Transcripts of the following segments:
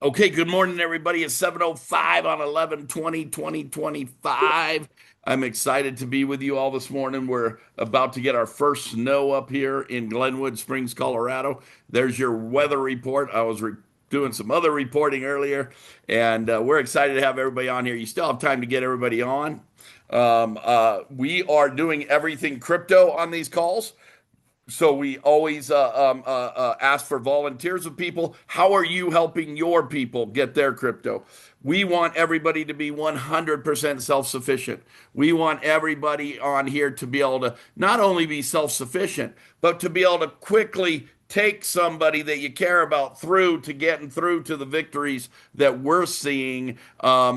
Okay, good morning, everybody. It's 7:05 on 11/20/2025. I'm excited to be with you all this morning. We're about to get our first snow up here in Glenwood Springs, Colorado. There's your weather report. I was doing some other reporting earlier, and we're excited to have everybody on here. You still have time to get everybody on. We are doing everything crypto on these calls. So we always ask for volunteers of people. How are you helping your people get their crypto? We want everybody to be 100% self-sufficient. We want everybody on here to be able to not only be self-sufficient, but to be able to quickly take somebody that you care about through to getting through to the victories that we're seeing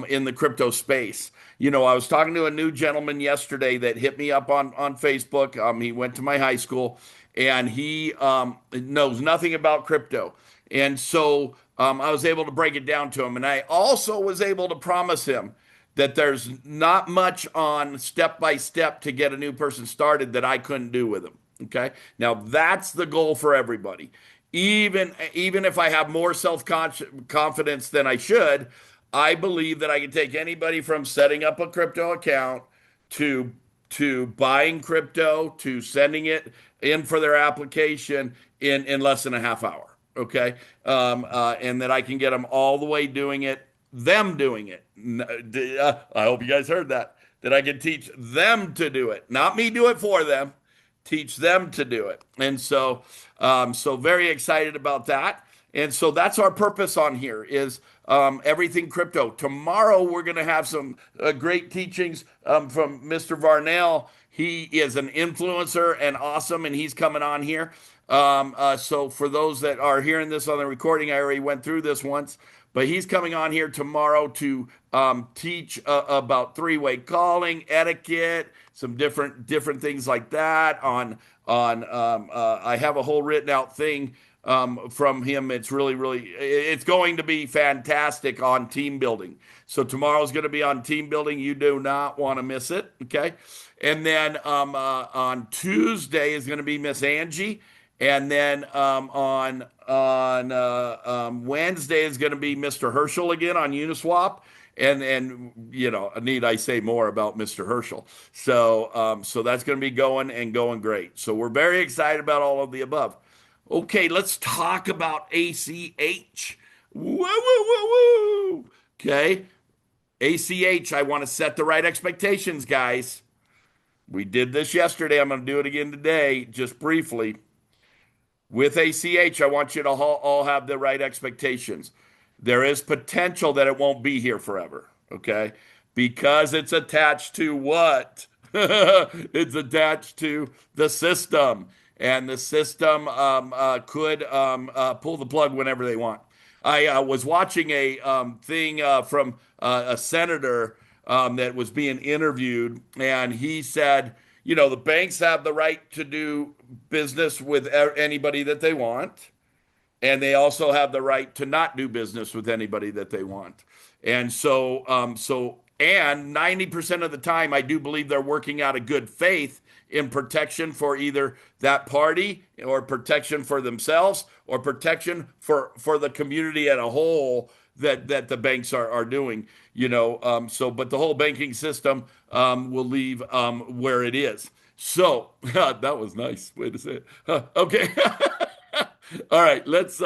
in the crypto space. You know, I was talking to a new gentleman yesterday that hit me up on Facebook. He went to my high school and he knows nothing about crypto. And so I was able to break it down to him. And I also was able to promise him that there's not much on step by step to get a new person started that I couldn't do with them. Okay. Now that's the goal for everybody. Even if I have more self confidence than I should, I believe that I can take anybody from setting up a crypto account to buying crypto to sending it in for their application in less than a half hour. Okay, and that I can get them all the way doing it, them doing it. I hope you guys heard that. That I can teach them to do it, not me do it for them. Teach them to do it, and so very excited about that. And so that's our purpose on here is everything crypto. Tomorrow we're going to have some great teachings from Mr. Varnell. He is an influencer and awesome, and he's coming on here. So for those that are hearing this on the recording, I already went through this once, but he's coming on here tomorrow to teach about three-way calling, etiquette, some different things like that. I have a whole written out thing from him. It's it's going to be fantastic on team building. So tomorrow's going to be on team building. You do not want to miss it. Okay. And then on Tuesday is going to be Miss Angie. And then on Wednesday is going to be Mr. Herschel again on Uniswap. And you know, need I say more about Mr. Herschel? So that's going to be going and going great. So we're very excited about all of the above. Okay, let's talk about ACH. Woo, woo, woo, woo. Okay, ACH, I want to set the right expectations, guys. We did this yesterday. I'm going to do it again today, just briefly. With ACH, I want you to all have the right expectations. There is potential that it won't be here forever, okay? Because it's attached to what? It's attached to the system, and the system could pull the plug whenever they want. I was watching a thing from a senator that was being interviewed, and he said, you know, the banks have the right to do business with anybody that they want, and they also have the right to not do business with anybody that they want. And and 90% of the time, I do believe they're working out of good faith in protection for either that party or protection for themselves or protection for the community as a whole that the banks are doing, you know. But the whole banking system will leave where it is. So that was nice way to say it. Okay. All right, let's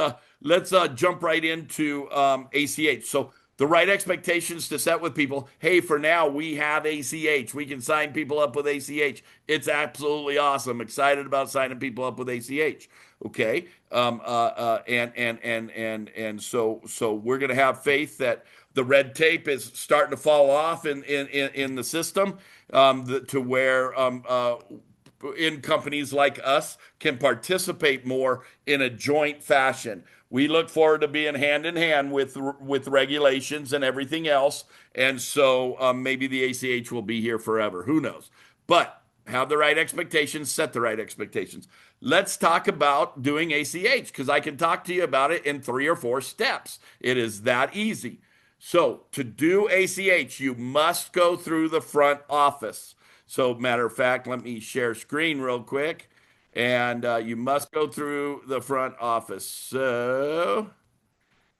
jump right into ACH. So the right expectations to set with people. Hey, for now we have ACH. We can sign people up with ACH. It's absolutely awesome. Excited about signing people up with ACH. Okay, and so we're going to have faith that the red tape is starting to fall off in the system to where in companies like us can participate more in a joint fashion. We look forward to being hand in hand with regulations and everything else, and so maybe the ACH will be here forever. Who knows? But have the right expectations, set the right expectations. Let's talk about doing ACH because I can talk to you about it in 3 or 4 steps. It is that easy. So to do ACH, you must go through the front office. So, matter of fact, let me share screen real quick. and you must go through the front office. So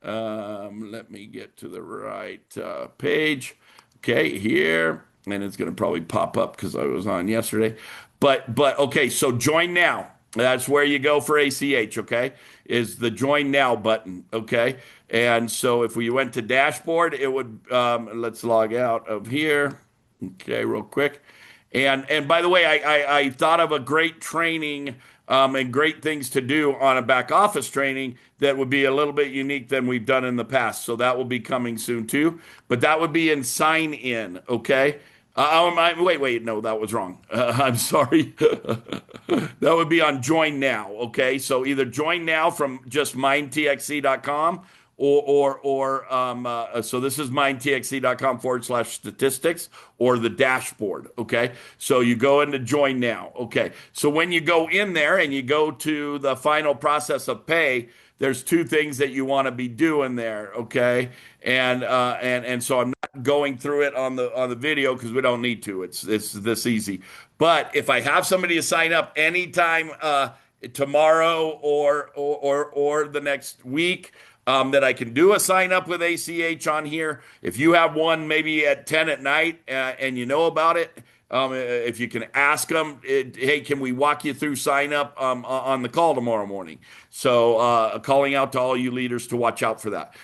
let me get to the right page. Okay, here, and it's going to probably pop up because I was on yesterday. But okay, so join now. That's where you go for ACH. Okay, is the join now button. Okay, and so if we went to dashboard, it would. Let's log out of here. Okay, real quick. And by the way, I thought of a great training and great things to do on a back office training that would be a little bit unique than we've done in the past. So that will be coming soon too. But that would be in sign in. Okay. Wait, no, that was wrong. I'm sorry. That would be on join now. Okay. So either join now from just mindtxc.com so this is mindtxc.com/statistics or the dashboard. Okay. So you go into join now. Okay. So when you go in there and you go to the final process of pay, there's two things that you want to be doing there. Okay. And so I'm not going through it on the video because we don't need to. It's this easy. But if I have somebody to sign up anytime tomorrow or the next week, that I can do a sign up with ACH on here. If you have one maybe at 10 at night and you know about it, if you can ask them, hey, can we walk you through sign up on the call tomorrow morning? So calling out to all you leaders to watch out for that.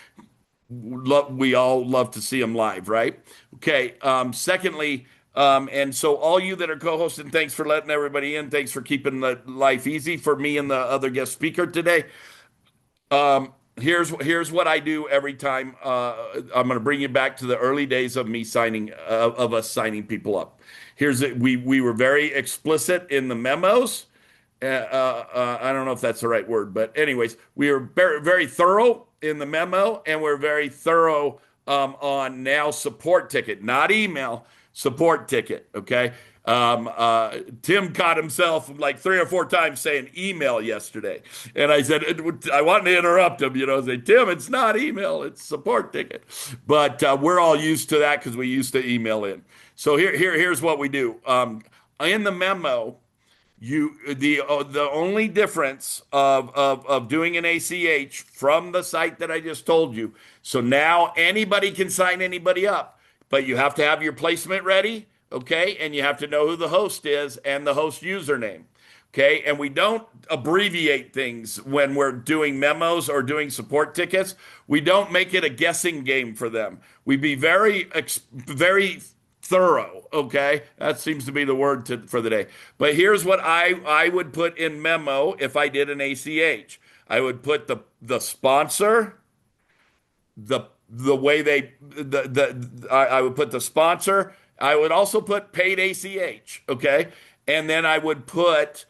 We all love to see them live, right? Okay. Secondly, and so all you that are co-hosting, thanks for letting everybody in. Thanks for keeping the life easy for me and the other guest speaker today. Here's what I do every time. I'm going to bring you back to the early days of me signing of us signing people up. We were very explicit in the memos. I don't know if that's the right word, but anyways, we were very, very thorough in the memo, and we're very thorough on now support ticket, not email, support ticket. Okay. Tim caught himself like 3 or 4 times saying email yesterday. And I said, I wanted to interrupt him, say, Tim, it's not email, it's support ticket. But we're all used to that because we used to email in. So here's what we do. In the memo, the only difference of doing an ACH from the site that I just told you. So now anybody can sign anybody up, but you have to have your placement ready. Okay, and you have to know who the host is and the host username. Okay, and we don't abbreviate things when we're doing memos or doing support tickets. We don't make it a guessing game for them. We be very thorough. Okay, that seems to be the word for the day. But here's what I would put in memo if I did an ACH. I would put the sponsor, I would put the sponsor. I would also put paid ACH, okay, and then I would put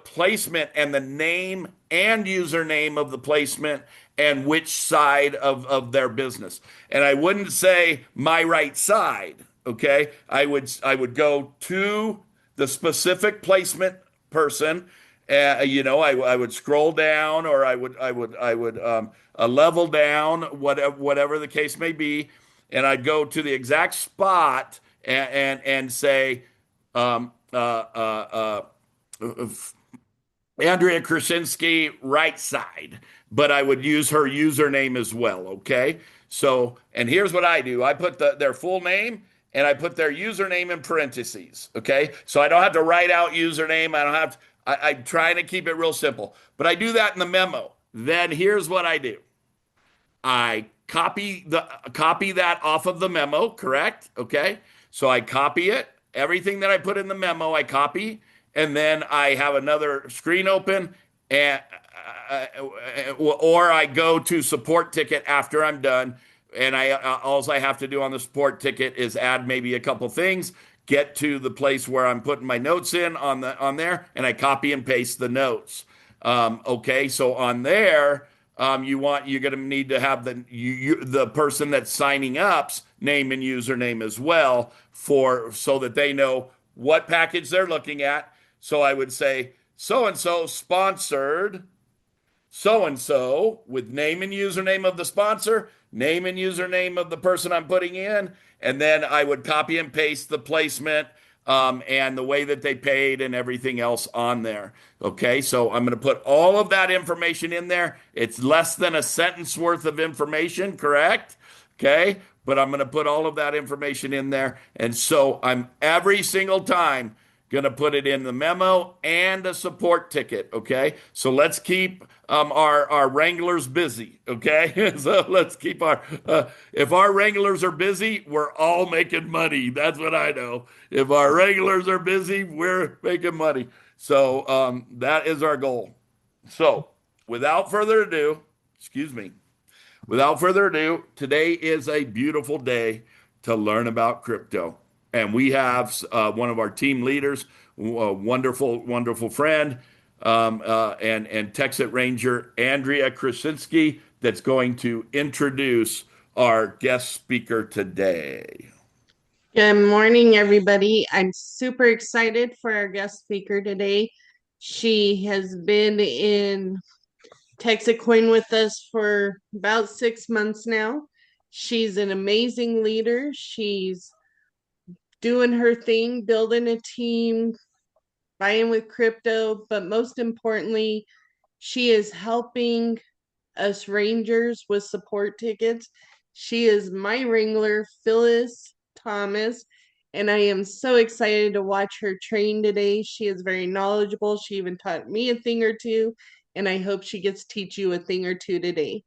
placement and the name and username of the placement and which side of their business. And I wouldn't say my right side, okay. I would go to the specific placement person. I would scroll down, or I would level down, whatever the case may be, and I'd go to the exact spot and say, Andrea Krasinski, right side, but I would use her username as well. Okay. So, and here's what I do. I put their full name and I put their username in parentheses. Okay. So I don't have to write out username. I'm trying to keep it real simple, but I do that in the memo. Then here's what I do. I copy that off of the memo, correct? Okay. So I copy it. Everything that I put in the memo, I copy, and then I have another screen open, or I go to support ticket after I'm done, and all I have to do on the support ticket is add maybe a couple things, get to the place where I'm putting my notes in on there, and I copy and paste the notes. Okay, so on there, you're going to need to have the person that's signing up's name and username as well, so that they know what package they're looking at. So I would say so-and-so sponsored so-and-so with name and username of the sponsor, name and username of the person I'm putting in, and then I would copy and paste the placement and the way that they paid and everything else on there. Okay, so I'm going to put all of that information in there. It's less than a sentence worth of information, correct? Okay, but I'm going to put all of that information in there. And so I'm every single time going to put it in the memo and a support ticket. Okay. So let's keep our Wranglers busy. Okay. So let's keep if our Wranglers are busy, we're all making money. That's what I know. If our Wranglers are busy, we're making money. So that is our goal. So without further ado, excuse me, without further ado, today is a beautiful day to learn about crypto. And we have one of our team leaders, a wonderful, wonderful friend, and Texas Ranger, Andrea Krasinski, that's going to introduce our guest speaker today. Good morning, everybody. I'm super excited for our guest speaker today. She has been in Texacoin with us for about 6 months now. She's an amazing leader. She's doing her thing, building a team, buying with crypto, but most importantly, she is helping us Rangers with support tickets. She is my Wrangler, Phyllis Thomas, and I am so excited to watch her train today. She is very knowledgeable. She even taught me a thing or two, and I hope she gets to teach you a thing or two today.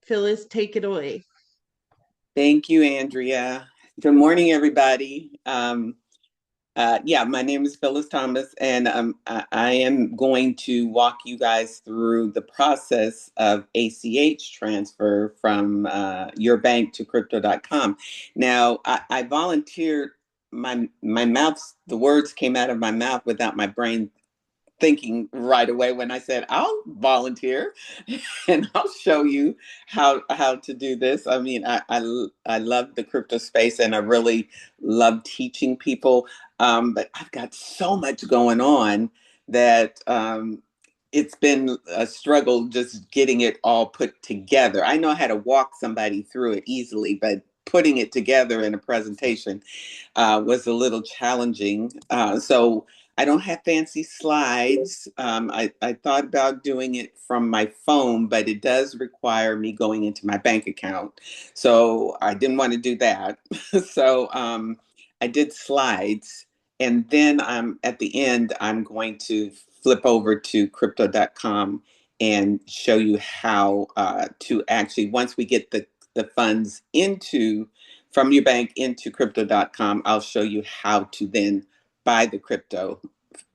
Phyllis, take it away. Thank you, Andrea. Good morning, everybody. Yeah, my name is Phyllis Thomas, and I am going to walk you guys through the process of ACH transfer from your bank to crypto.com. Now, I volunteered my mouth, the words came out of my mouth without my brain thinking right away when I said I'll volunteer and I'll show you how to do this. I mean, I love the crypto space and I really love teaching people. But I've got so much going on that it's been a struggle just getting it all put together. I know how to walk somebody through it easily, but putting it together in a presentation was a little challenging. So I don't have fancy slides. I thought about doing it from my phone, but it does require me going into my bank account. So I didn't want to do that. So I did slides. And then at the end, I'm going to flip over to crypto.com and show you how to actually, once we get the funds from your bank into crypto.com, I'll show you how to then buy the crypto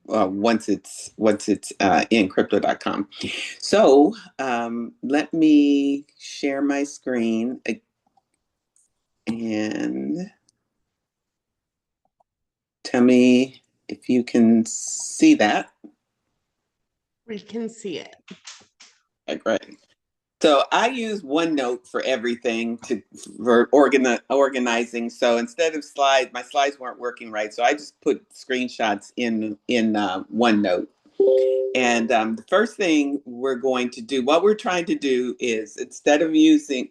once it's in crypto.com. So let me share my screen and tell me if you can see that. We can see it. Okay, great. So I use OneNote for everything for organizing. So instead of slides, my slides weren't working right. So I just put screenshots in OneNote. And the first thing we're going to do, what we're trying to do is instead of using,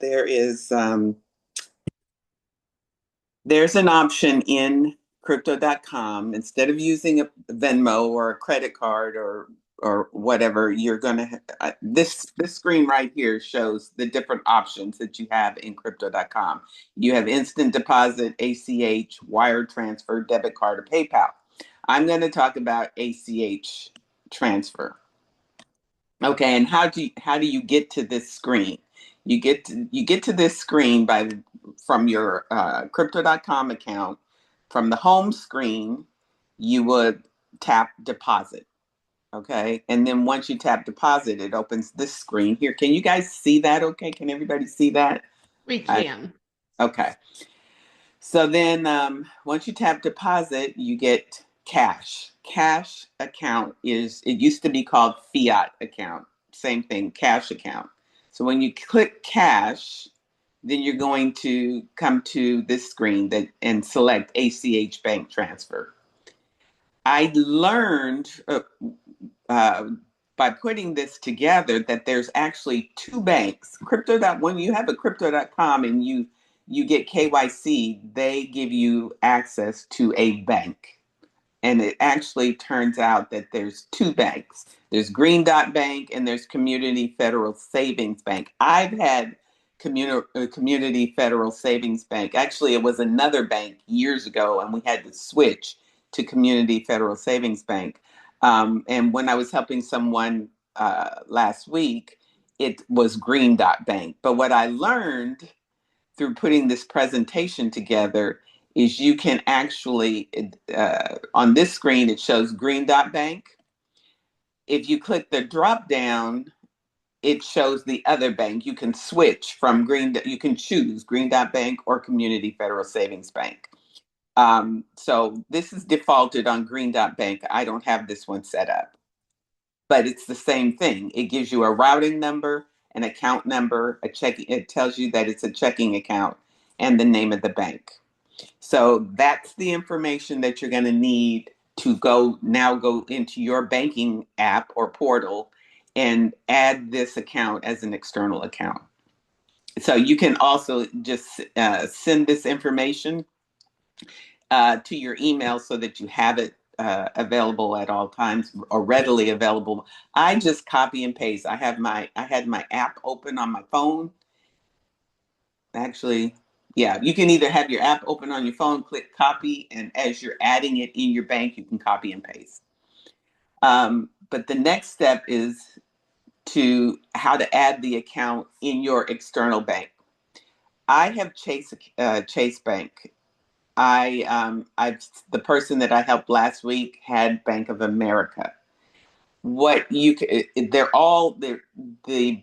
there's an option in crypto.com. Instead of using a Venmo or a credit card or whatever, you're going to this screen right here shows the different options that you have in crypto.com. You have instant deposit, ACH, wire transfer, debit card, or PayPal. I'm going to talk about ACH transfer. Okay, and how do you get to this screen? You get to this screen from your crypto.com account. From the home screen, you would tap deposit. Okay, and then once you tap deposit, it opens this screen here. Can you guys see that? Okay, can everybody see that? We can. Okay. So then once you tap deposit, you get cash. Cash account it used to be called fiat account. Same thing, cash account. So when you click cash, then you're going to come to this screen and select ACH bank transfer. I learned by putting this together that there's actually two banks. When you have a crypto.com and you get KYC, they give you access to a bank. And it actually turns out that there's two banks. There's Green Dot Bank and there's Community Federal Savings Bank. I've had Community Federal Savings Bank. Actually, it was another bank years ago, and we had to switch to Community Federal Savings Bank. And when I was helping someone last week, it was Green Dot Bank. But what I learned through putting this presentation together is you can actually, on this screen, it shows Green Dot Bank. If you click the drop down, it shows the other bank. You can switch from you can choose Green Dot Bank or Community Federal Savings Bank. So this is defaulted on Green Dot Bank. I don't have this one set up, but it's the same thing. It gives you a routing number, an account number, it tells you that it's a checking account and the name of the bank. So that's the information that you're going to need to go into your banking app or portal and add this account as an external account. So you can also just send this information to your email so that you have it available at all times or readily available. I just copy and paste. I had my app open on my phone. Actually, yeah, you can either have your app open on your phone, click copy, and as you're adding it in your bank, you can copy and paste. But the next step is how to add the account in your external bank. I have Chase Bank. The person that I helped last week had Bank of America. They're all the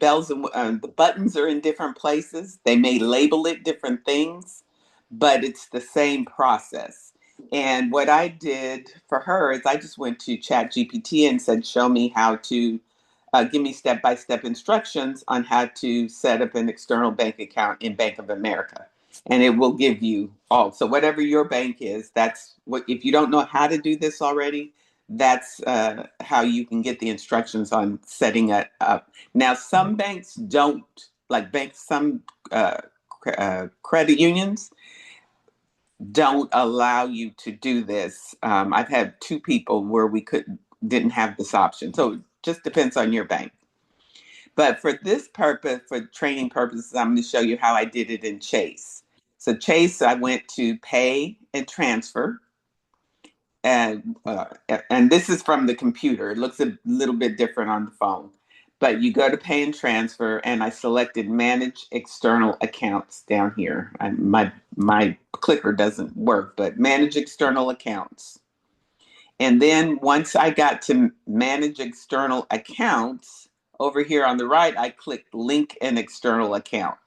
bells and the buttons are in different places. They may label it different things, but it's the same process. And what I did for her is I just went to ChatGPT and said, show me how to give me step-by-step instructions on how to set up an external bank account in Bank of America. And it will give you all. So whatever your bank is, that's what, if you don't know how to do this already, that's how you can get the instructions on setting it up. Now, some banks don't, some credit unions don't allow you to do this. I've had two people where we didn't have this option. So it just depends on your bank. But for this purpose, for training purposes, I'm going to show you how I did it in Chase. So Chase, I went to pay and transfer. And this is from the computer. It looks a little bit different on the phone. But you go to pay and transfer, and I selected manage external accounts down here. My clicker doesn't work, but manage external accounts. And then once I got to manage external accounts, over here on the right, I clicked link an external account.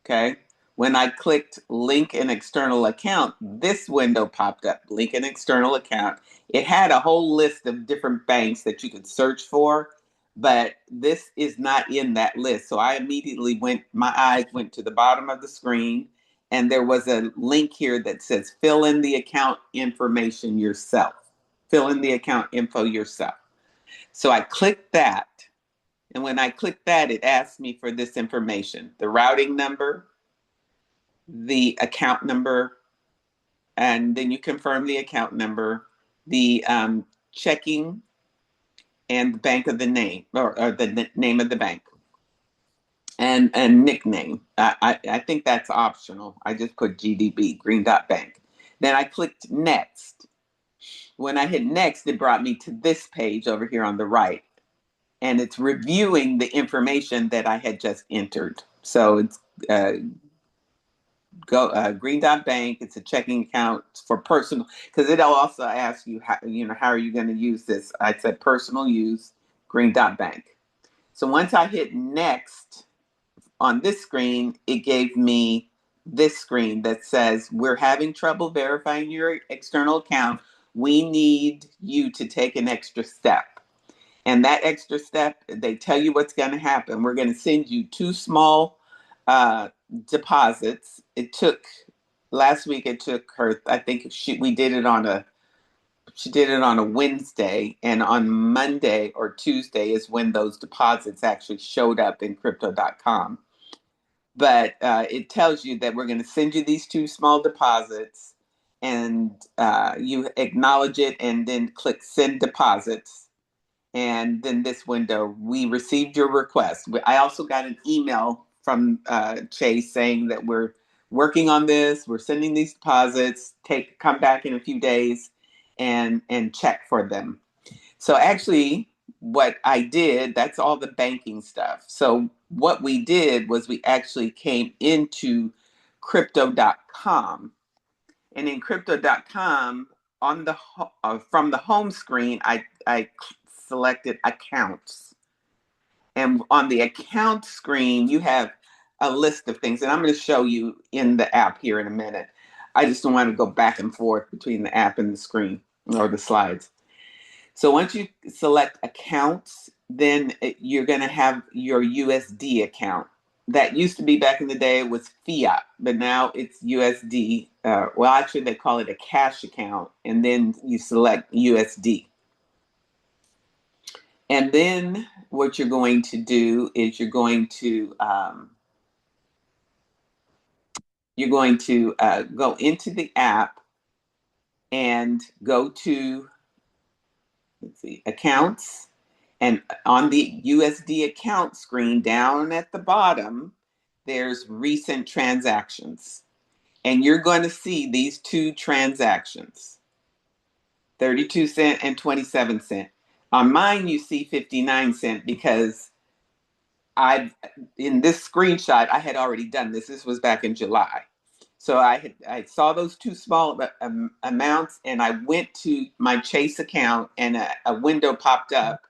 Okay. When I clicked link an external account, this window popped up, link an external account. It had a whole list of different banks that you could search for, but this is not in that list. So I immediately my eyes went to the bottom of the screen, and there was a link here that says fill in the account information yourself. Fill in the account info yourself. So I clicked that. And when I clicked that, it asked me for this information, the routing number, the account number, and then you confirm the account number, the checking, and the bank of the name, or the name of the bank, and nickname. I think that's optional. I just put GDB, Green Dot Bank. Then I clicked next. When I hit next, it brought me to this page over here on the right. And it's reviewing the information that I had just entered. So it's Green Dot Bank. It's a checking account for personal, because it'll also ask you how are you going to use this. I said personal use, Green Dot Bank. So once I hit next on this screen, it gave me this screen that says we're having trouble verifying your external account. We need you to take an extra step. And that extra step, they tell you what's going to happen. We're going to send you 2 small deposits. Last week it took her, I think she did it on a Wednesday, and on Monday or Tuesday is when those deposits actually showed up in crypto.com. but it tells you that we're going to send you these 2 small deposits, and you acknowledge it and then click send deposits. And then this window, we received your request. I also got an email from Chase saying that we're working on this. We're sending these deposits. Come back in a few days and check for them. So actually, what I did, that's all the banking stuff. So what we did was we actually came into crypto.com. And in crypto.com, from the home screen, I selected accounts. And on the account screen, you have a list of things. And I'm going to show you in the app here in a minute. I just don't want to go back and forth between the app and the screen or the slides. So once you select accounts, then you're going to have your USD account. That used to be, back in the day, it was fiat, but now it's USD. Well, actually, they call it a cash account, and then you select USD. And then what you're going to do is you're going to go into the app and go to, let's see, accounts. And on the USD account screen down at the bottom, there's recent transactions. And you're going to see these 2 transactions, 32 cent and 27 cent. On mine, you see 59 cent because in this screenshot, I had already done this. This was back in July. So I saw those 2 small amounts, and I went to my Chase account, and a window popped up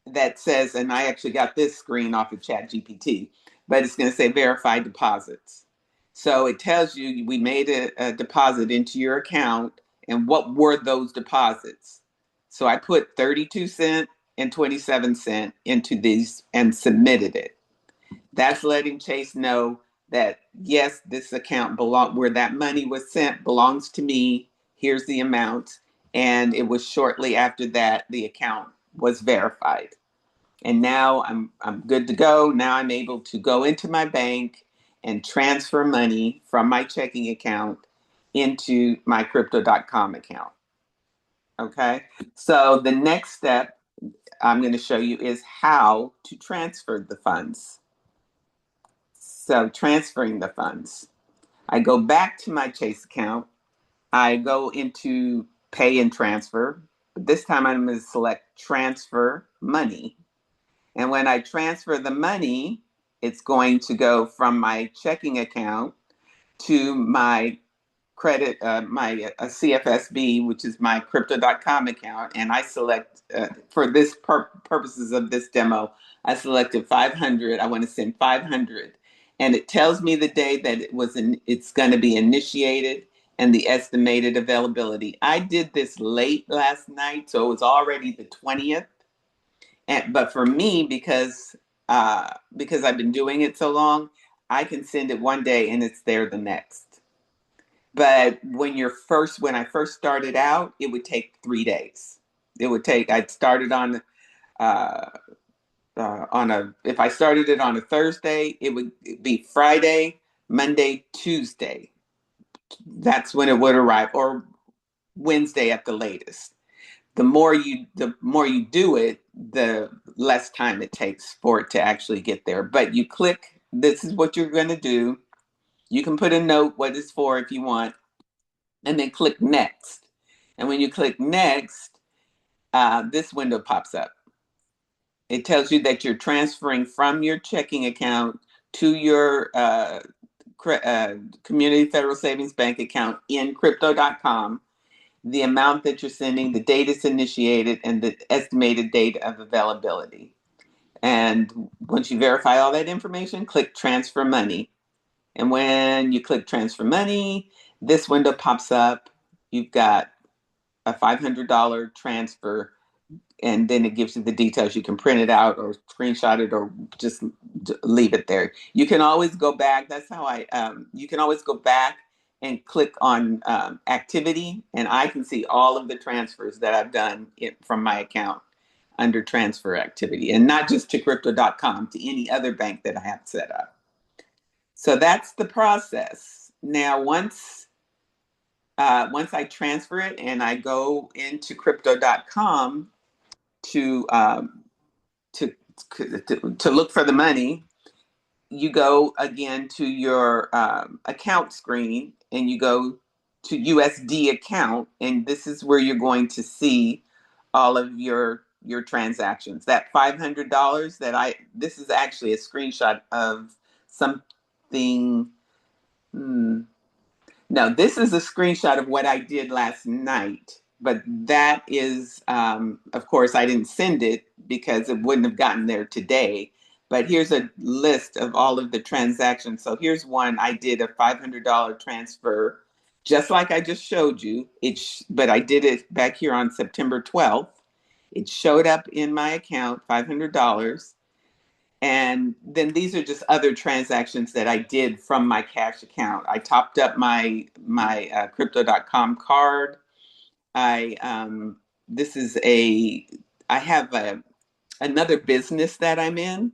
that says, and I actually got this screen off of ChatGPT, but it's going to say verify deposits. So it tells you we made a deposit into your account, and what were those deposits. So I put 32 cent and 27 cent into these and submitted it. That's letting Chase know that, yes, this account where that money was sent belongs to me. Here's the amount. And it was shortly after that the account was verified. And now I'm good to go. Now I'm able to go into my bank and transfer money from my checking account into my crypto.com account. Okay. So the next step I'm going to show you is how to transfer the funds. So transferring the funds, I go back to my Chase account. I go into pay and transfer. This time I'm going to select transfer money. And when I transfer the money, it's going to go from my checking account to my credit, my CFSB, which is my crypto.com account. And I select, for this purposes of this demo, I selected 500. I want to send 500. And it tells me the day that it's going to be initiated and the estimated availability. I did this late last night, so it was already the 20th. But for me, because I've been doing it so long, I can send it one day and it's there the next. But when I first started out, it would take 3 days. I'd started if I started it on a Thursday, it would be Friday, Monday, Tuesday. That's when it would arrive, or Wednesday at the latest. The more you do it, the less time it takes for it to actually get there. But you click, this is what you're going to do. You can put a note what it's for if you want, and then click next. And when you click next, this window pops up. It tells you that you're transferring from your checking account to your Community Federal Savings Bank account in crypto.com. The amount that you're sending, the date it's initiated, and the estimated date of availability. And once you verify all that information, click transfer money. And when you click transfer money, this window pops up. You've got a $500 transfer, and then it gives you the details. You can print it out or screenshot it or just leave it there. You can always go back. That's how you can always go back and click on activity, and I can see all of the transfers that I've done from my account under transfer activity, and not just to crypto.com, to any other bank that I have set up. So that's the process. Now, once I transfer it and I go into crypto.com to to to look for the money, you go again to your account screen and you go to USD account, and this is where you're going to see all of your transactions. That $500 this is actually a screenshot of something. No, this is a screenshot of what I did last night, but that is, of course, I didn't send it because it wouldn't have gotten there today. But here's a list of all of the transactions. So here's one. I did a $500 transfer, just like I just showed you. But I did it back here on September 12th. It showed up in my account, $500. And then these are just other transactions that I did from my cash account. I topped up my crypto.com card. This is I have another business that I'm in.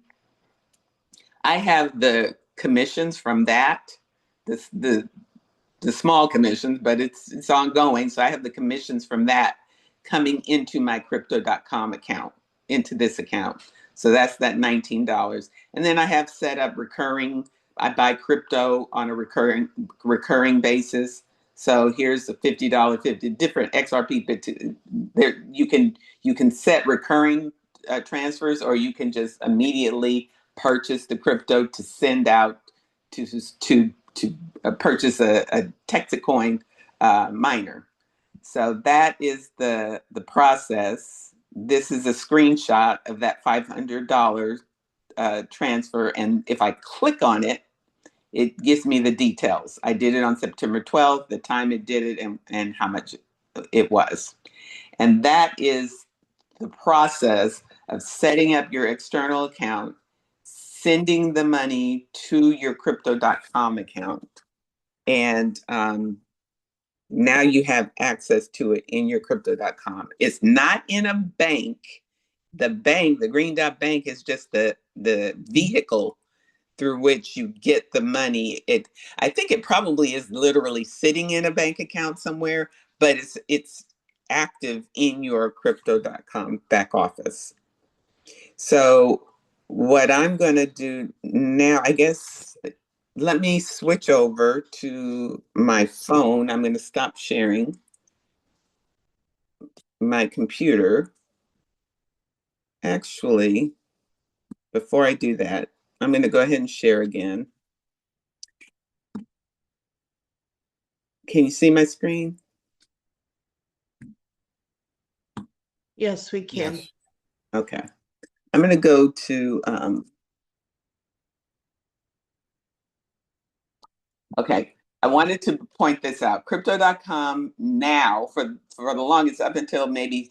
I have the commissions from that, the small commissions, but it's ongoing. So I have the commissions from that coming into my crypto.com account, into this account. So that's that $19. And then I have set up recurring. I buy crypto on a recurring basis. So here's a $50, 50 different XRP. There you can set recurring transfers, or you can just immediately purchase the crypto to send out to purchase a Texacoin miner. So that is the process. This is a screenshot of that $500 transfer, and if I click on it, it gives me the details. I did it on September 12th, the time it did it, and how much it was. And that is the process of setting up your external account, sending the money to your crypto.com account, and now you have access to it in your crypto.com. It's not in a bank. The bank, the Green Dot Bank, is just the vehicle through which you get the money. I think it probably is literally sitting in a bank account somewhere, but it's active in your crypto.com back office. So what I'm going to do now, I guess, let me switch over to my phone. I'm going to stop sharing my computer. Actually, before I do that, I'm going to go ahead and share again. Can you see my screen? Yes, we can. Yes. Okay. I'm going to go to, okay. I wanted to point this out. Crypto.com now, for the longest, up until maybe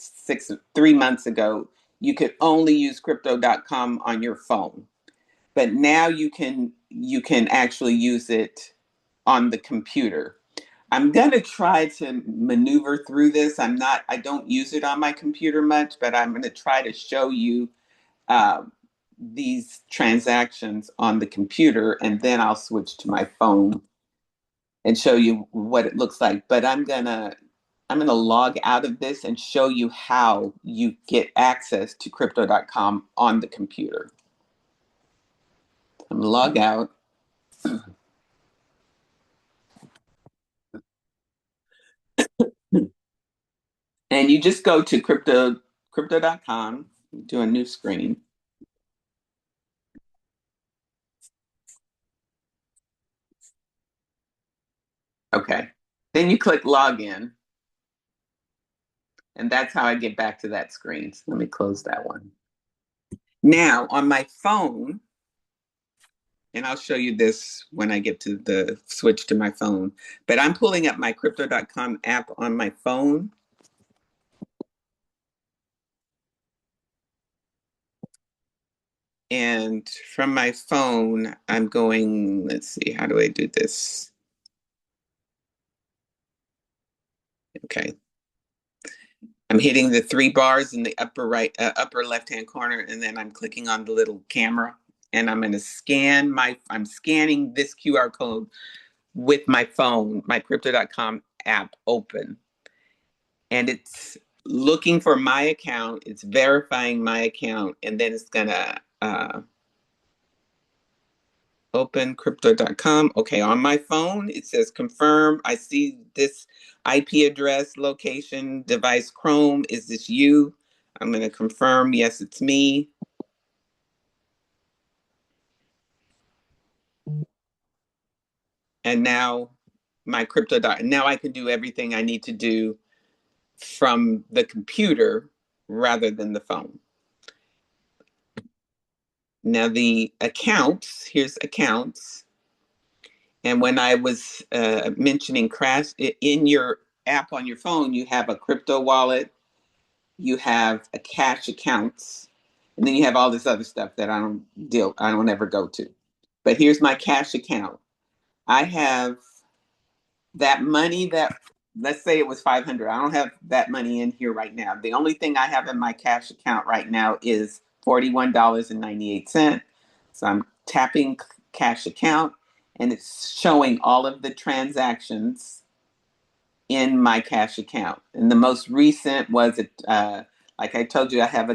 3 months ago, you could only use crypto.com on your phone. But now you can actually use it on the computer. I'm going to try to maneuver through this. I don't use it on my computer much, but I'm going to try to show you these transactions on the computer, and then I'll switch to my phone and show you what it looks like. But I'm gonna log out of this and show you how you get access to crypto.com on the computer. I'm gonna log out. And you just go to crypto.com, do a new screen. Okay. Then you click login. And that's how I get back to that screen. So let me close that one. Now on my phone, and I'll show you this when I get to the switch to my phone, but I'm pulling up my crypto.com app on my phone. And from my phone, I'm going, let's see, how do I do this? Okay. I'm hitting the 3 bars in the upper left-hand corner, and then I'm clicking on the little camera and I'm going to I'm scanning this QR code with my phone, my crypto.com app open. And it's looking for my account, it's verifying my account, and then it's going to open crypto.com. Okay, on my phone, it says confirm. I see this IP address, location, device, Chrome. Is this you? I'm going to confirm. Yes, it's me. And now now I can do everything I need to do from the computer rather than the phone. Now the accounts, here's accounts. And when I was mentioning crash, in your app on your phone, you have a crypto wallet, you have a cash accounts, and then you have all this other stuff that I don't ever go to. But here's my cash account. I have that money that, let's say it was 500. I don't have that money in here right now. The only thing I have in my cash account right now is $41.98. So I'm tapping cash account, and it's showing all of the transactions in my cash account. And the most recent was like I told you, I have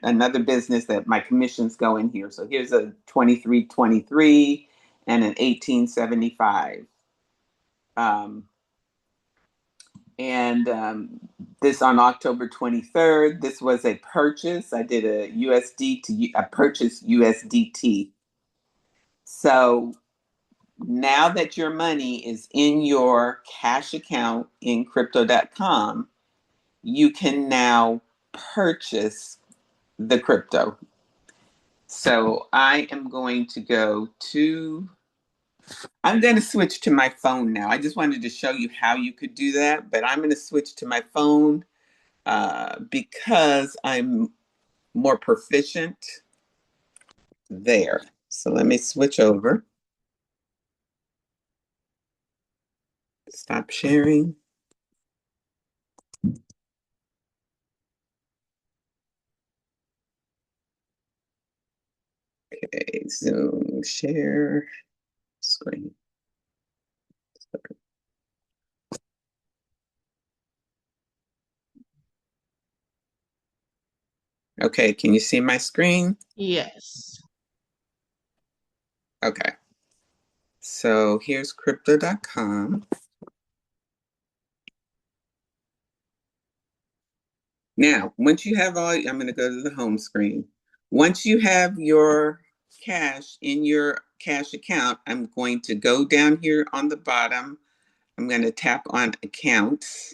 another business that my commissions go in here. So here's a 2323 and an 1875. This on October 23rd, this was a purchase. I did a purchase USDT. So now that your money is in your cash account in crypto.com, you can now purchase the crypto. So I'm going to switch to my phone now. I just wanted to show you how you could do that, but I'm going to switch to my phone because I'm more proficient there. So let me switch over. Stop sharing. Okay, Zoom, share, screen. Okay, can you see my screen? Yes. Okay. So here's crypto.com. Now, once you have I'm going to go to the home screen. Once you have your cash in your cash account, I'm going to go down here on the bottom. I'm going to tap on accounts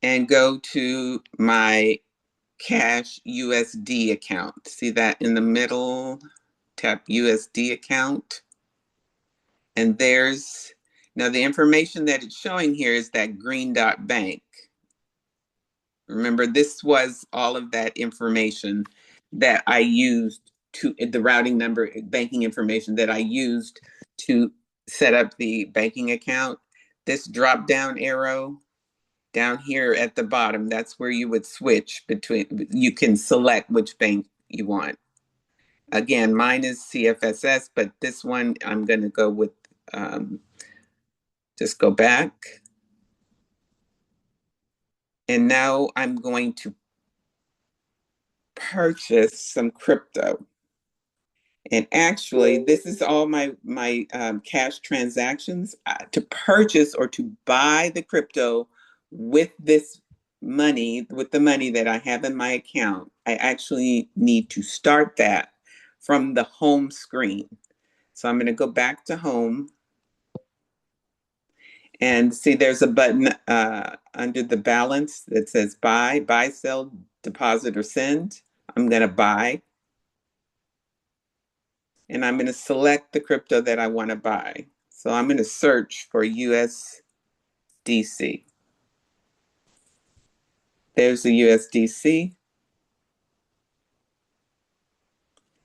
and go to my cash USD account. See that in the middle? Tap USD account. And now the information that it's showing here is that green dot bank. Remember, this was all of that information that I used the routing number, banking information that I used to set up the banking account. This drop down arrow down here at the bottom, that's where you would switch between, you can select which bank you want. Again, mine is CFSS, but this one I'm going to go with, just go back. And now I'm going to purchase some crypto. And actually, this is all my cash transactions to purchase or to buy the crypto with this money, with the money that I have in my account. I actually need to start that from the home screen. So I'm going to go back to home. And see, there's a button under the balance that says buy, sell, deposit, or send. I'm going to buy. And I'm going to select the crypto that I want to buy. So I'm going to search for USDC. There's the USDC.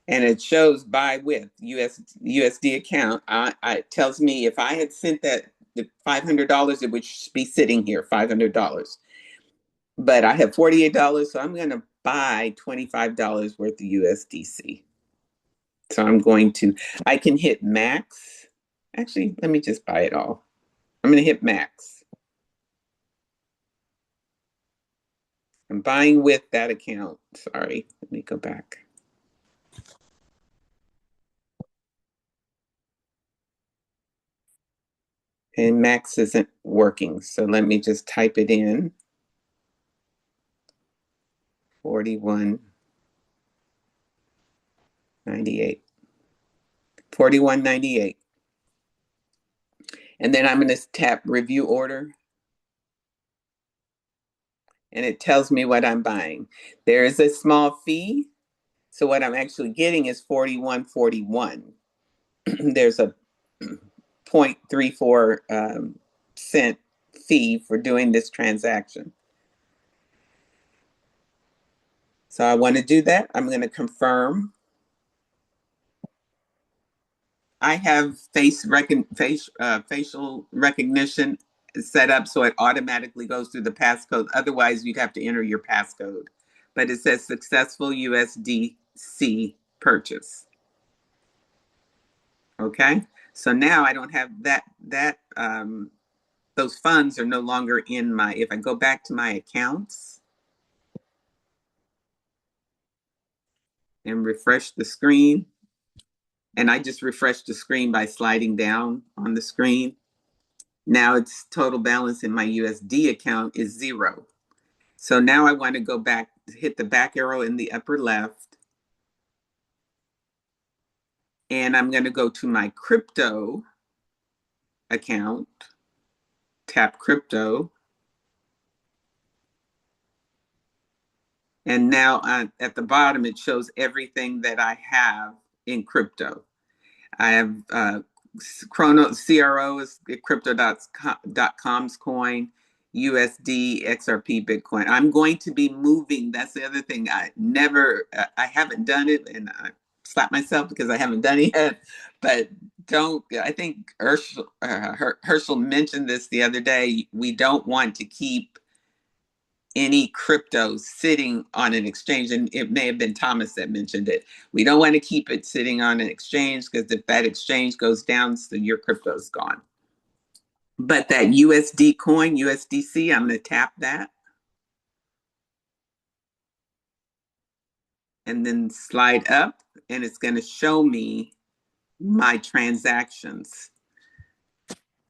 And it shows buy with USD account. It tells me if I had sent that the $500, it would be sitting here, $500. But I have $48, so I'm going to buy $25 worth of USDC. So I can hit max. Actually, let me just buy it all. I'm going to hit max. I'm buying with that account. Sorry, let me go back. And max isn't working, so let me just type it in. 41.98. 41.98. And then I'm going to tap review order. And it tells me what I'm buying. There is a small fee. So what I'm actually getting is 41.41. There's a 0.34 cent fee for doing this transaction. So I want to do that. I'm going to confirm. I have facial recognition set up so it automatically goes through the passcode. Otherwise, you'd have to enter your passcode. But it says successful USDC purchase. Okay, so now I don't have those funds are no longer in my, if I go back to my accounts and refresh the screen, and I just refreshed the screen by sliding down on the screen. Now its total balance in my USD account is 0. So now I want to go back, hit the back arrow in the upper left, and I'm going to go to my crypto account, tap crypto, and now at the bottom it shows everything that I have in crypto. I have CRO is crypto.com's coin, USD, XRP, Bitcoin. I'm going to be moving. That's the other thing. I haven't done it, and I slap myself because I haven't done it yet. But I think Herschel mentioned this the other day. We don't want to keep any crypto sitting on an exchange, and it may have been Thomas that mentioned it. We don't want to keep it sitting on an exchange because if that exchange goes down, so your crypto is gone. But that USD coin, USDC, I'm going to tap that. And then slide up, and it's going to show me my transactions.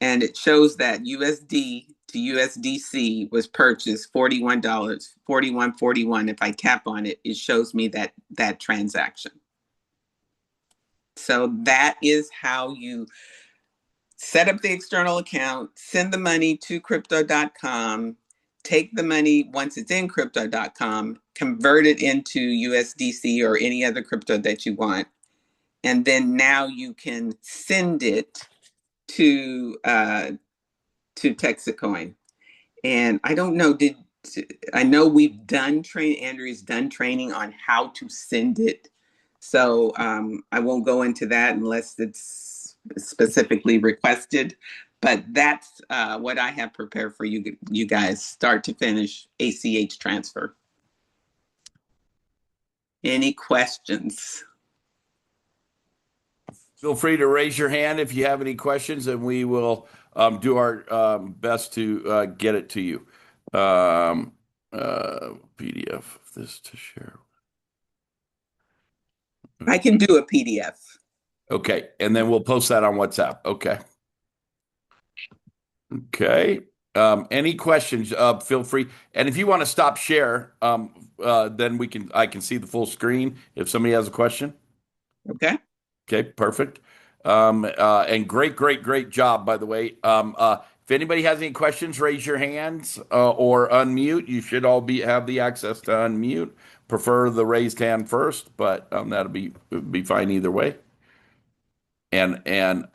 And it shows that USD to USDC was purchased $41, $41.41. If I tap on it, it shows me that transaction. So that is how you set up the external account, send the money to crypto.com, take the money once it's in crypto.com, convert it into USDC or any other crypto that you want. And then now you can send it to Texacoin. And I don't know, I know we've done Andrea's done training on how to send it. So I won't go into that unless it's specifically requested. But that's what I have prepared for you guys, start to finish ACH transfer. Any questions? Feel free to raise your hand if you have any questions, and we will do our best to get it to you. PDF of this to share. I can do a PDF. Okay, and then we'll post that on WhatsApp. Okay. Okay. Any questions? Feel free. And if you want to stop share, then I can see the full screen if somebody has a question. Okay. Okay, perfect. And great job, by the way. If anybody has any questions, raise your hands or unmute. You should all have the access to unmute. Prefer the raised hand first, but that'll be fine either way. And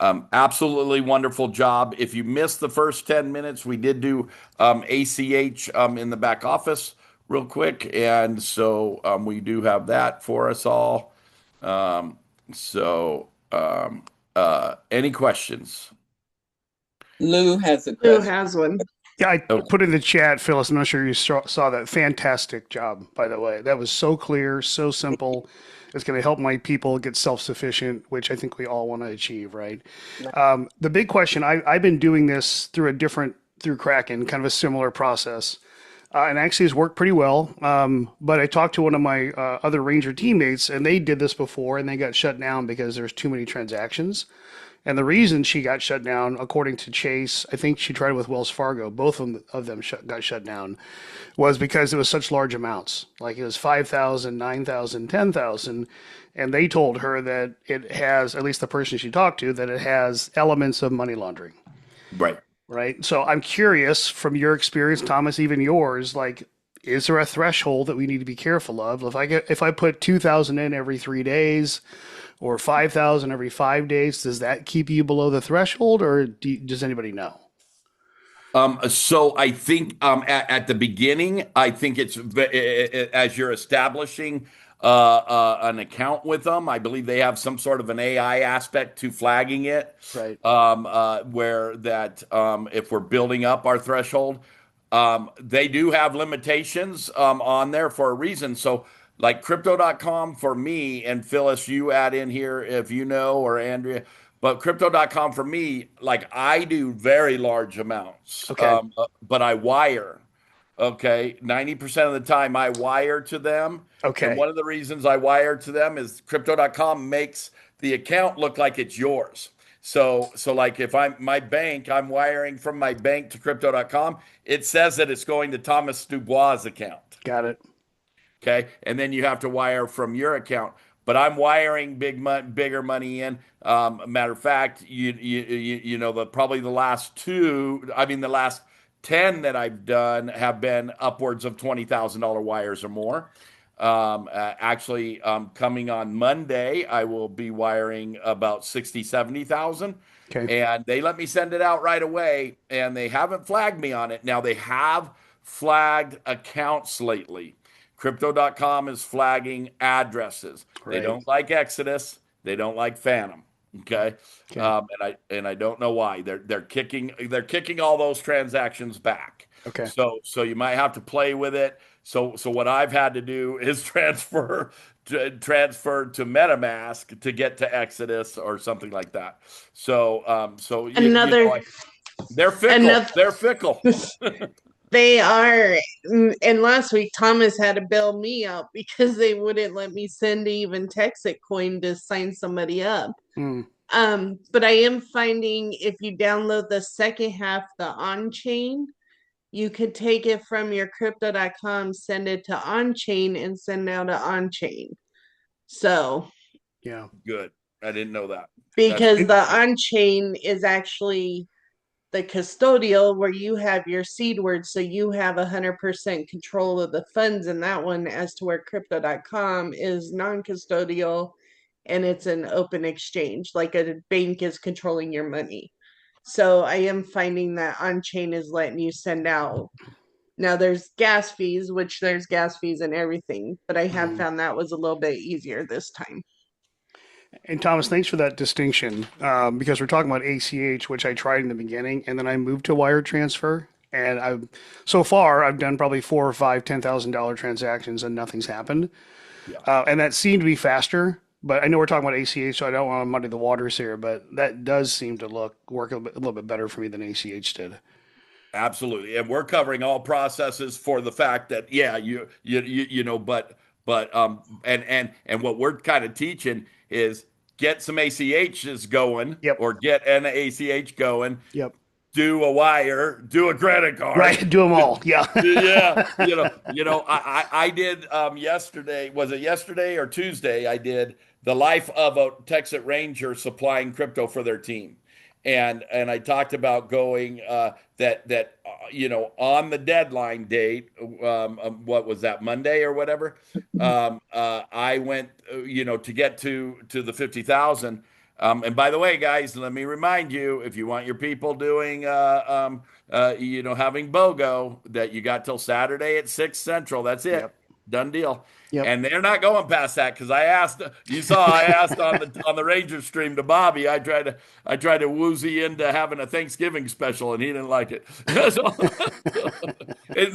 absolutely wonderful job. If you missed the first 10 minutes, we did do ACH in the back office real quick, and so we do have that for us all. Any questions? Lou has a Lou question. has one. Yeah, I Okay. put in the chat, Phyllis. I'm not sure you saw that. Fantastic job, by the way. That was so clear, so simple. It's going to help my people get self-sufficient, which I think we all want to achieve, right? The big question, I've been doing this through Kraken, kind of a similar process. And actually has worked pretty well. But I talked to one of my other Ranger teammates, and they did this before, and they got shut down because there's too many transactions. And the reason she got shut down, according to Chase, I think she tried with Wells Fargo. Both of them got shut down, was because it was such large amounts. Like it was 5,000, 9,000, 10,000, and they told her that it has, at least the person she talked to, that it has elements of money laundering. Right. Right. So I'm curious from your experience, Thomas, even yours, like, is there a threshold that we need to be careful of? If I put 2,000 in every 3 days or 5,000 every 5 days, does that keep you below the threshold, or does anybody know? So I think at the beginning, I think as you're establishing an account with them, I believe they have some sort of an AI aspect to flagging it, Right. where that if we're building up our threshold, they do have limitations on there for a reason. So like crypto.com for me, and Phyllis, you add in here if you know, or Andrea, but crypto.com for me, like I do very large amounts, Okay. but I wire. Okay. 90% of the time I wire to them. And Okay. one of the reasons I wire to them is crypto.com makes the account look like it's yours. So like if I'm my bank, I'm wiring from my bank to crypto.com, it says that it's going to Thomas Dubois' account. Got it. Okay. And then you have to wire from your account. But I'm wiring bigger money in. Matter of fact, you know probably the last two, I mean the last 10 that I've done have been upwards of $20,000 wires or more. Actually, coming on Monday, I will be wiring about 60, 70,000, Okay. and they let me send it out right away, and they haven't flagged me on it. Now they have flagged accounts lately. Crypto.com is flagging addresses. They Right. don't like Exodus. They don't like Phantom. Okay, Okay. and I don't know why they're kicking all those transactions back. Okay. So you might have to play with it. So what I've had to do is transfer to MetaMask to get to Exodus or something like that. So Another, they're fickle. another, They're fickle. they are. And last week, Thomas had to bail me out because they wouldn't let me send even Texas coin to sign somebody up. Mm. But I am finding if you download the second half, the on chain, you could take it from your crypto.com, send it to on chain, and send out to on chain. So, Yeah. Good. I didn't know that. That's because And the on chain is actually the custodial where you have your seed word, so you have 100% control of the funds in that one, as to where crypto.com is non-custodial and it's an open exchange, like a bank is controlling your money. So I am finding that on chain is letting you send out. Now there's gas fees, which there's gas fees and everything, but I have mhm. found that was a little bit easier this time. And Thomas, thanks for that distinction, because we're talking about ACH, which I tried in the beginning, and then I moved to wire transfer. And I've done probably four or five $10,000 transactions, and nothing's happened. yeah. And that seemed to be faster. But I know we're talking about ACH, so I don't want to muddy the waters here. But that does seem to work a little bit better for me than ACH did. Absolutely, and we're covering all processes for the fact that yeah, but and what we're kind of teaching is get some ACHs going Yep. or get an ACH going, Yep. do a wire, do a credit card. Right. Do them all. Yeah. Yeah, I did yesterday. Was it yesterday or Tuesday? I did the life of a Texas Ranger supplying crypto for their team, and I talked about going on the deadline date. What was that, Monday or whatever? I went to get to the 50,000. And by the way, guys, let me remind you, if you want your people doing, having BOGO, that you got till Saturday at 6 Central. That's it. Yep. Done deal. Yep. And they're not going past that because I asked. You saw I asked on the Ranger stream to Bobby. I tried to woozy into having a Thanksgiving special, and he didn't like it. It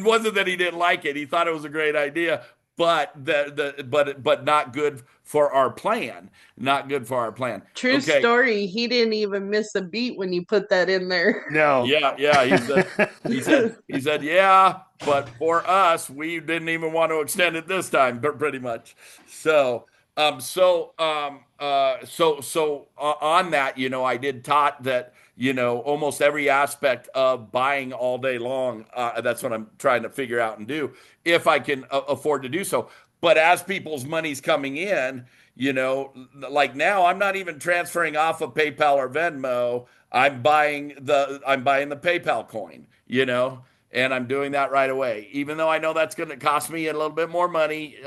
wasn't that he didn't like it; he thought it was a great idea, but but not good for our plan. Not good for our plan. True Okay. story. He didn't even miss a beat when you put that in there. No. Yeah. He said, yeah, but for us, we didn't even want to extend it this time, pretty much. So, on that, I did taught that, almost every aspect of buying all day long. That's what I'm trying to figure out and do if I can afford to do so. But as people's money's coming in, like now, I'm not even transferring off of PayPal or Venmo. I'm buying the PayPal coin, and I'm doing that right away. Even though I know that's going to cost me a little bit more money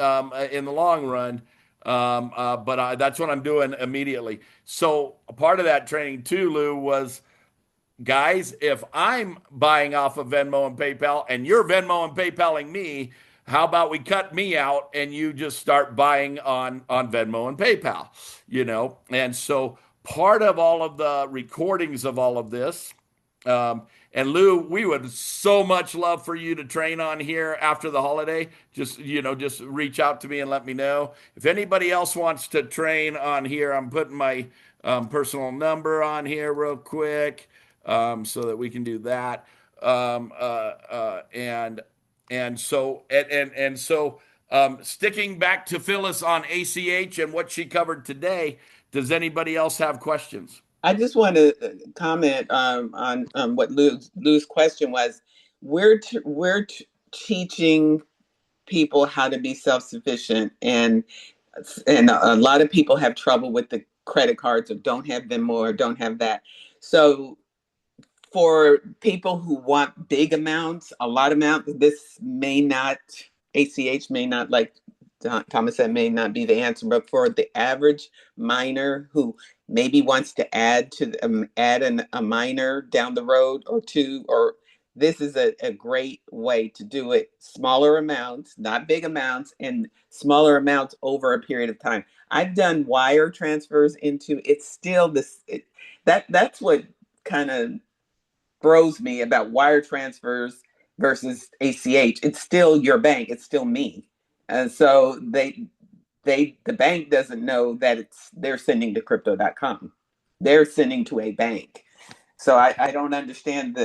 in the long run, but that's what I'm doing immediately. So a part of that training too, Lou, was guys, if I'm buying off of Venmo and PayPal and you're Venmo and PayPaling me, how about we cut me out and you just start buying on Venmo and PayPal, And so part of all of the recordings of all of this, and Lou, we would so much love for you to train on here after the holiday. Just reach out to me and let me know. If anybody else wants to train on here, I'm putting my personal number on here real quick so that we can do that. Sticking back to Phyllis on ACH and what she covered today, does anybody else have questions? I just want to comment on what Lou's question was. We're teaching people how to be self-sufficient, and a lot of people have trouble with the credit cards or don't have them or don't have that. So for people who want big amounts, a lot of amounts, ACH may not, like Thomas said, may not be the answer, but for the average miner who maybe wants to add a miner down the road or two, or this is a great way to do it. Smaller amounts, not big amounts, and smaller amounts over a period of time. I've done wire transfers into, it's still that's what kind of throws me about wire transfers versus ACH. It's still your bank. It's still me. And so the bank doesn't know that they're sending to crypto.com. They're sending to a bank. So I don't understand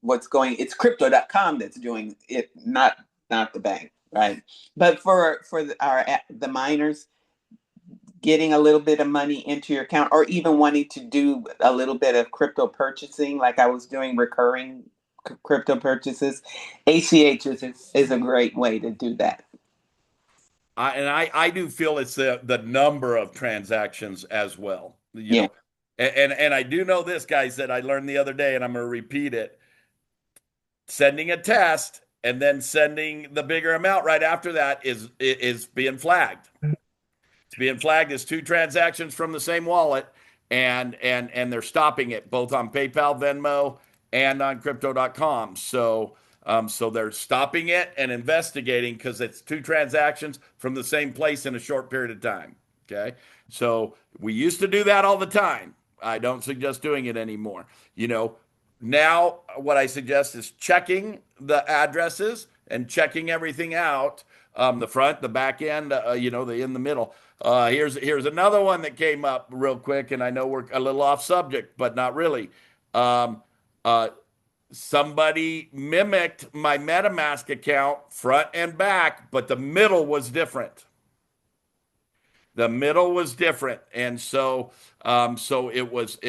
what's going. It's crypto.com that's doing it, not the bank, right? But for the miners, getting a little bit of money into your account, or even wanting to do a little bit of crypto purchasing, like I was doing recurring crypto purchases, ACH is a great way to do that. I do feel it's the number of transactions as well. Yeah. And I do know this, guys, that I learned the other day, and I'm going to repeat it. Sending a test and then sending the bigger amount right after that is being flagged. It's being flagged as two transactions from the same wallet, and they're stopping it both on PayPal, Venmo, and on crypto.com. So they're stopping it and investigating because it's two transactions from the same place in a short period of time. Okay. So we used to do that all the time. I don't suggest doing it anymore. Now what I suggest is checking the addresses and checking everything out, the front, the back end, the in the middle. Here's another one that came up real quick, and I know we're a little off subject, but not really. Somebody mimicked my MetaMask account front and back, but the middle was different. And so it was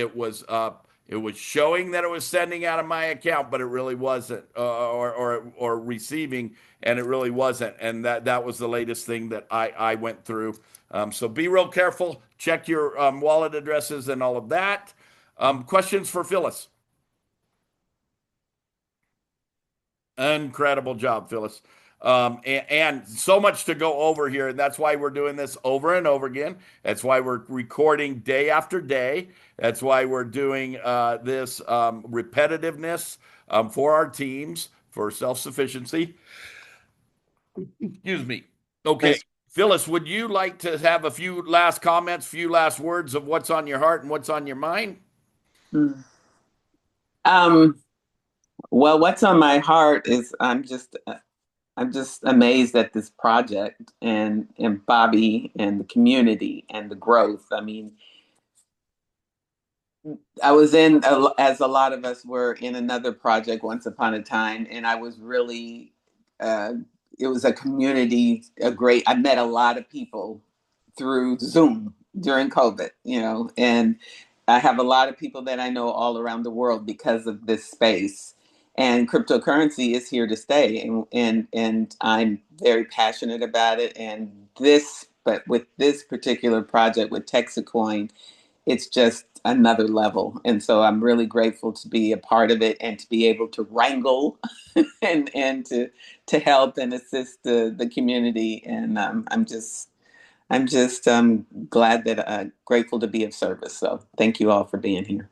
showing that it was sending out of my account, but it really wasn't, or receiving, and it really wasn't. And that was the latest thing that I went through. So be real careful. Check your wallet addresses and all of that. Questions for Phyllis? Incredible job, Phyllis. And so much to go over here. And that's why we're doing this over and over again. That's why we're recording day after day. That's why we're doing this repetitiveness for our teams, for self-sufficiency. Excuse me. Okay. Phyllis, would you like to have a few last comments, few last words of what's on your heart and what's on your mind? Mm. Um, well, what's on my heart is I'm just amazed at this project and Bobby and the community and the growth. I mean, I was in, as a lot of us were, in another project once upon a time, and I was really, uh, it was a community, I met a lot of people through Zoom during COVID, and I have a lot of people that I know all around the world because of this space. And cryptocurrency is here to stay, and I'm very passionate about it. But with this particular project with Texacoin, it's just another level. And so I'm really grateful to be a part of it and to be able to wrangle and to help and assist the community. And I'm just glad that grateful to be of service. So thank you all for being here.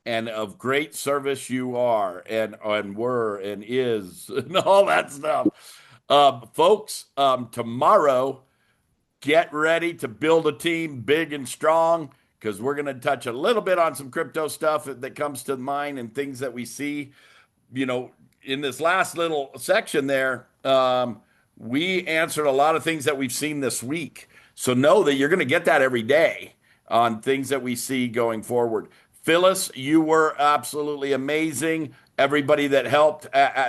And of great service you are, and were, and is, and all that stuff. Folks, tomorrow, get ready to build a team big and strong because we're going to touch a little bit on some crypto stuff that comes to mind and things that we see. In this last little section there, we answered a lot of things that we've seen this week. So know that you're going to get that every day on things that we see going forward. Phyllis, you were absolutely amazing. Everybody that helped,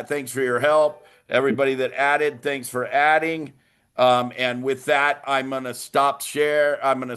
thanks for your help. Everybody that added, thanks for adding. And with that, I'm going to stop share. I'm going to